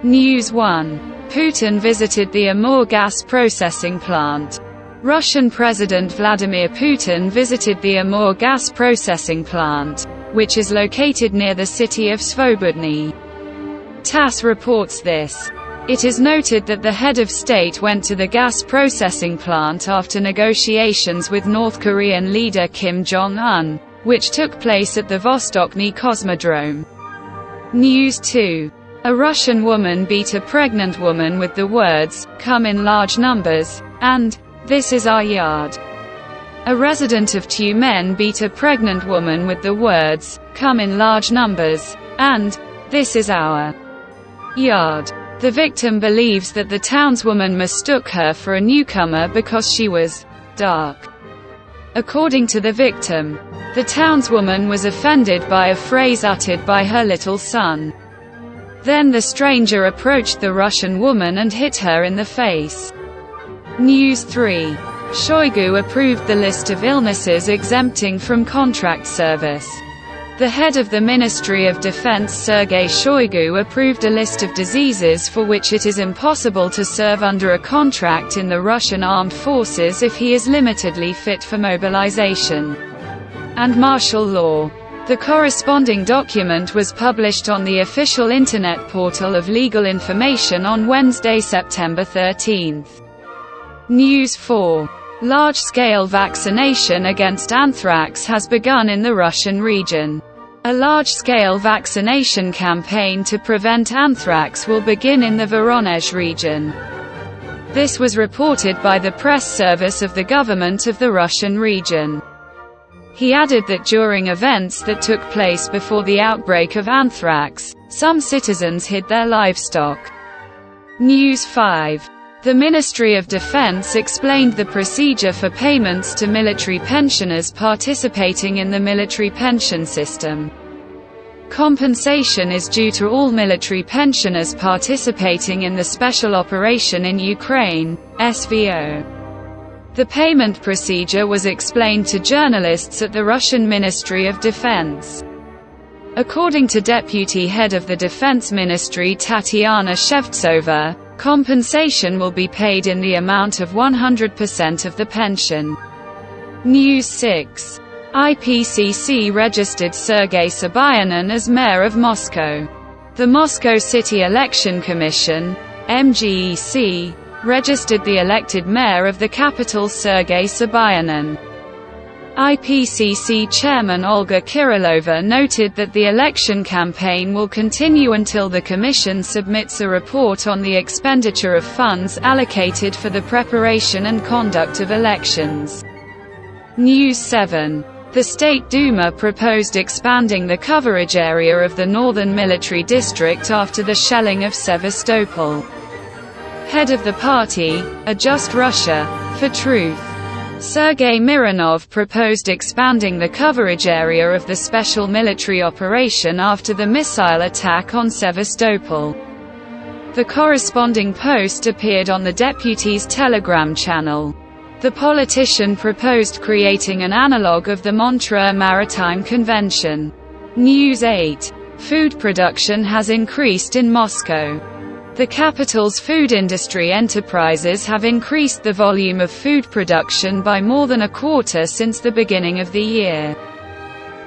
News 1. Putin visited the Amur gas processing plant. Russian President Vladimir Putin visited the Amur gas processing plant, which is located near the city of Svobodny. TASS reports this. It is noted that the head of state went to the gas processing plant after negotiations with North Korean leader Kim Jong-un, which took place at the Vostokny Cosmodrome. News 2. A Russian woman beat a pregnant woman with the words, "Come in large numbers," and, "This is our yard." A resident of Tyumen beat a pregnant woman with the words, "Come in large numbers," and, "This is our yard." The victim believes that the townswoman mistook her for a newcomer because she was dark. According to the victim, the townswoman was offended by a phrase uttered by her little son. Then the stranger approached the Russian woman and hit her in the face. News 3. Shoigu approved the list of illnesses exempting from contract service. The head of the Ministry of Defense Sergei Shoigu approved a list of diseases for which it is impossible to serve under a contract in the Russian armed forces if he is limitedly fit for mobilization and martial law. The corresponding document was published on the official Internet portal of Legal Information on Wednesday, September 13. News 4. Large-scale vaccination against anthrax has begun in the Russian region. A large-scale vaccination campaign to prevent anthrax will begin in the Voronezh region. This was reported by the press service of the government of the Russian region. He added that during events that took place before the outbreak of anthrax, some citizens hid their livestock. News 5. The Ministry of Defense explained the procedure for payments to military pensioners participating in the military pension system. Compensation is due to all military pensioners participating in the Special Operation in Ukraine, SVO. The payment procedure was explained to journalists at the Russian Ministry of Defense. According to Deputy Head of the Defense Ministry Tatiana Shevtsova, compensation will be paid in the amount of 100% of the pension. News 6. IPCC registered Sergei Sobyanin as mayor of Moscow. The Moscow City Election Commission, MGEC, registered the elected mayor of the capital Sergei Sobyanin. IPCC Chairman Olga Kirilova noted that the election campaign will continue until the Commission submits a report on the expenditure of funds allocated for the preparation and conduct of elections. News 7. The State Duma proposed expanding the coverage area of the northern military district after the shelling of Sevastopol. Head of the party, A Just Russia, for Truth, Sergei Mironov proposed expanding the coverage area of the special military operation after the missile attack on Sevastopol. The corresponding post appeared on the deputy's Telegram channel. The politician proposed creating an analogue of the Montreux Maritime Convention. News 8. Food production has increased in Moscow. The capital's food industry enterprises have increased the volume of food production by more than a quarter since the beginning of the year.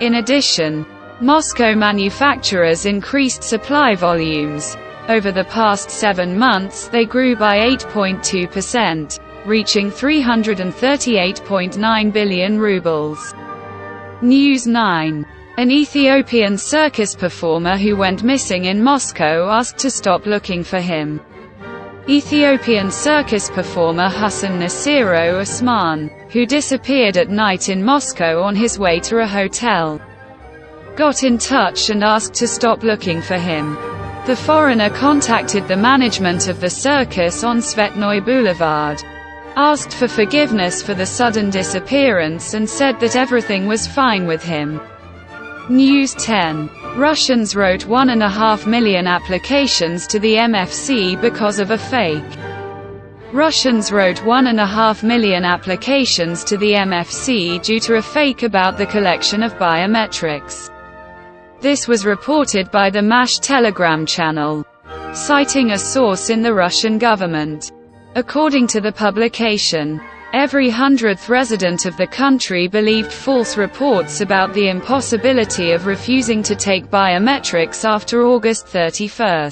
In addition, Moscow manufacturers increased supply volumes. Over the past 7 months they grew by 8.2%, reaching 338.9 billion rubles. News 9. An Ethiopian circus performer who went missing in Moscow asked to stop looking for him. Ethiopian circus performer Hassan Nasiro Osman, who disappeared at night in Moscow on his way to a hotel, got in touch and asked to stop looking for him. The foreigner contacted the management of the circus on Tsvetnoy Boulevard, asked for forgiveness for the sudden disappearance and said that everything was fine with him. News 10. Russians wrote 1.5 million applications to the MFC because of a fake. Russians wrote 1.5 million applications to the MFC due to a fake about the collection of biometrics. This was reported by the MASH Telegram channel. citing a source in the Russian government. According to the publication, every 100th resident of the country believed false reports about the impossibility of refusing to take biometrics after August 31.